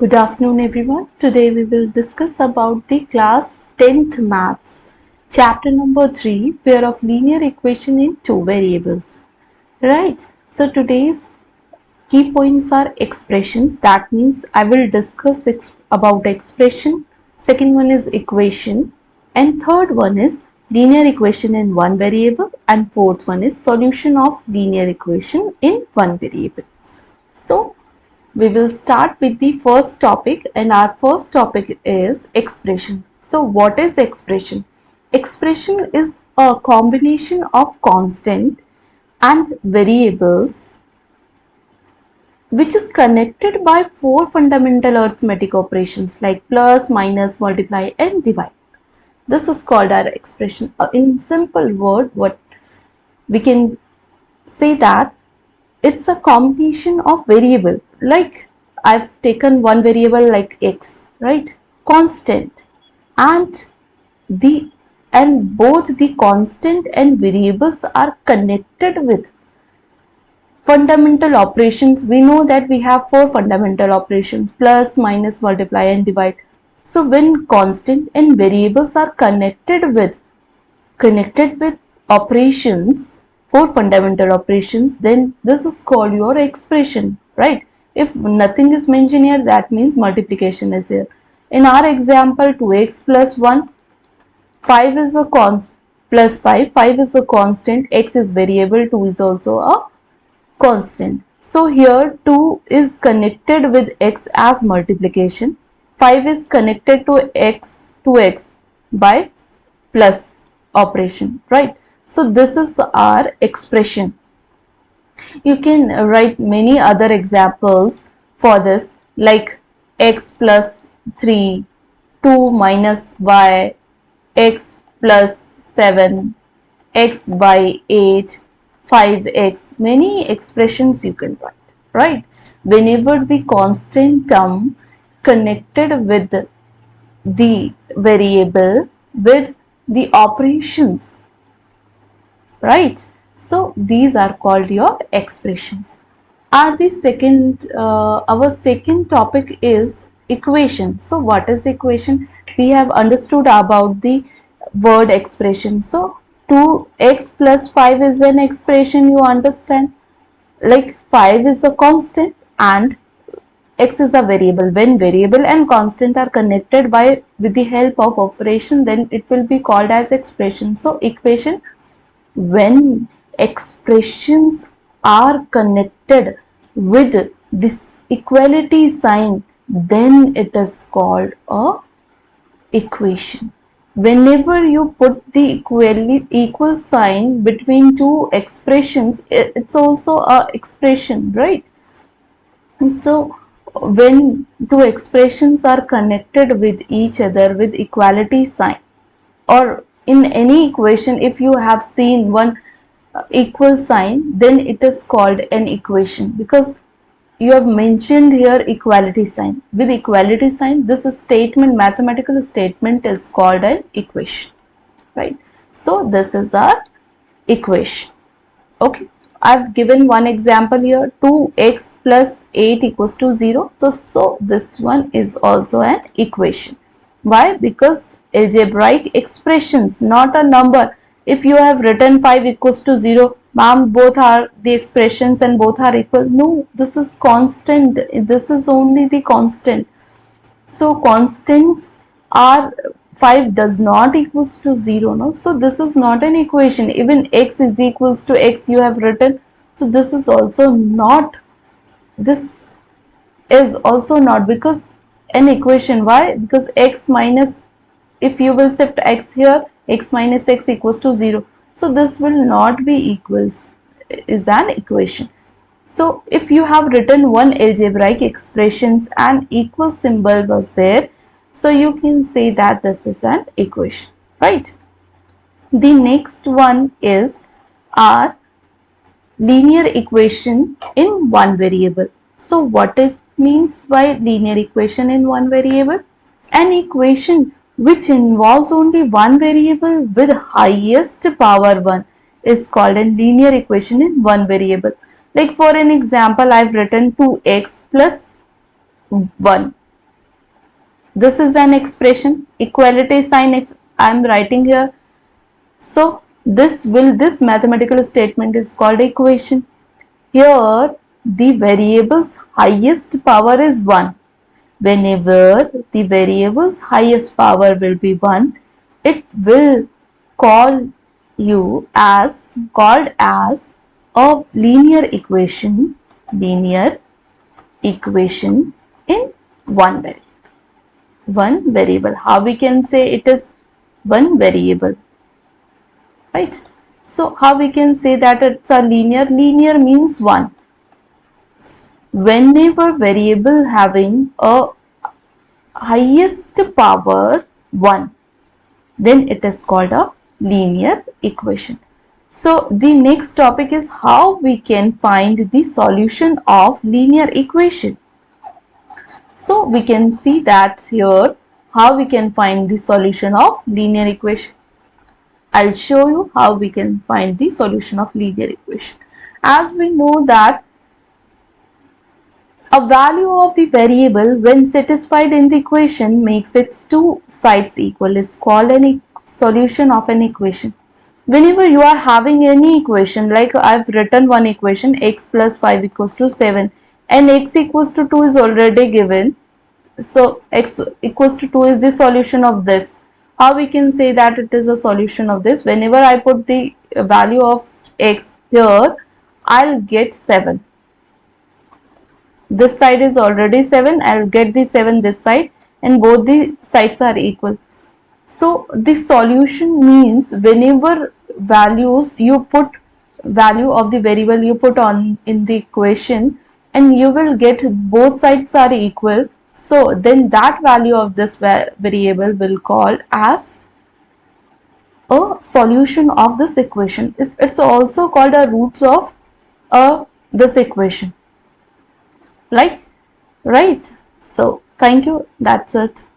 Good afternoon everyone. Today we will discuss about the class 10th maths chapter number 3 pair of linear equation in two variables. Right. So today's key points are expressions. That means I will discuss about expression. Second one is equation and third one is linear equation in one variable and fourth one is solution of linear equation in one variable. So we will start with the first topic and our first topic is expression. So what is expression? Expression is a combination of constant and variables which is connected by four fundamental arithmetic operations like plus, minus, multiply and divide. This is called our expression. In simple word, what we can say that it's a combination of variable, like I've taken one variable like x, right, constant, and the both the constant and variables are connected with fundamental operations. We know that we have four fundamental operations: plus, minus, multiply and divide. So when constant and variables are connected with operations, four fundamental operations, then this is called your expression, right? If nothing is mentioned here, that means multiplication is here. In our example, 2x plus 1, 5 is a constant, plus 5 is a constant, x is variable, 2 is also a constant. So here 2 is connected with x as multiplication, 5 is connected to x by plus operation, right? So this is our expression. You can write many other examples for this, like x plus 3, 2 minus y, x plus 7, x by 8, 5x. Many expressions you can write, right? Whenever the constant term connected with the variable with the operations, right? So these are called your expressions. Our second topic is equation. So what is equation? We have understood about the word expression. So 2x plus 5 is an expression, you understand? Like 5 is a constant and x is a variable. When variable and constant are connected by with the help of operation, then it will be called as expression. So equation, when expressions are connected with this equality sign, then it is called a equation. Whenever you put the equal sign between two expressions, it's also a expression, right? So when two expressions are connected with each other with equality sign, or in any equation, if you have seen one equal sign, then it is called an equation, because you have mentioned here equality sign. With equality sign, this statement, mathematical statement, is called an equation, right? So this is our equation. Okay, I've given one example here, 2x plus 8 equals to 0. So this one is also an equation. Why? Because algebraic expressions, not a number. If you have written 5 equals to 0, ma'am, both are the expressions and both are equal. No, this is constant. This is only the constant. So constants are 5 does not equals to 0, no? So this is not an equation. Even x is equals to x you have written. So this is also not, this is also not, because an equation. Why? Because x minus, if you will shift x here, x minus x equals to 0. So this will not be equals, is an equation. So if you have written one algebraic expressions and equal symbol was there, so you can say that this is an equation, right? The next one is our linear equation in one variable. So what it means by linear equation in one variable? An equation which involves only one variable with highest power 1 is called a linear equation in one variable. Like for an example, I've written 2x plus 1. this is an expression, equality sign if I am writing here. So this mathematical statement is called equation. Here the variable's highest power is 1. Whenever the variable's highest power will be 1, it will call called as a linear equation in one variable. How we can say it is one variable, right? So how we can say that it's a linear means 1. Whenever variable having a highest power 1, then it is called a linear equation. So the next topic is how we can find the solution of linear equation. So we can see that here how we can find the solution of linear equation. I'll show you how we can find the solution of linear equation. As we know that a value of the variable when satisfied in the equation makes its two sides equal is called a solution of an equation. Whenever you are having any equation, like I've written one equation, x plus 5 equals to 7 and x equals to 2 is already given. So x equals to 2 is the solution of this. How we can say that it is a solution of this? Whenever I put the value of x here, I'll get 7. This side is already 7, I'll get the 7 this side and both the sides are equal. So the solution means whenever values you put value of the variable you put on in the equation and you will get both sides are equal. So then that value of this variable will call as a solution of this equation. It's also called a roots of this equation. Like, right? So thank you. That's it.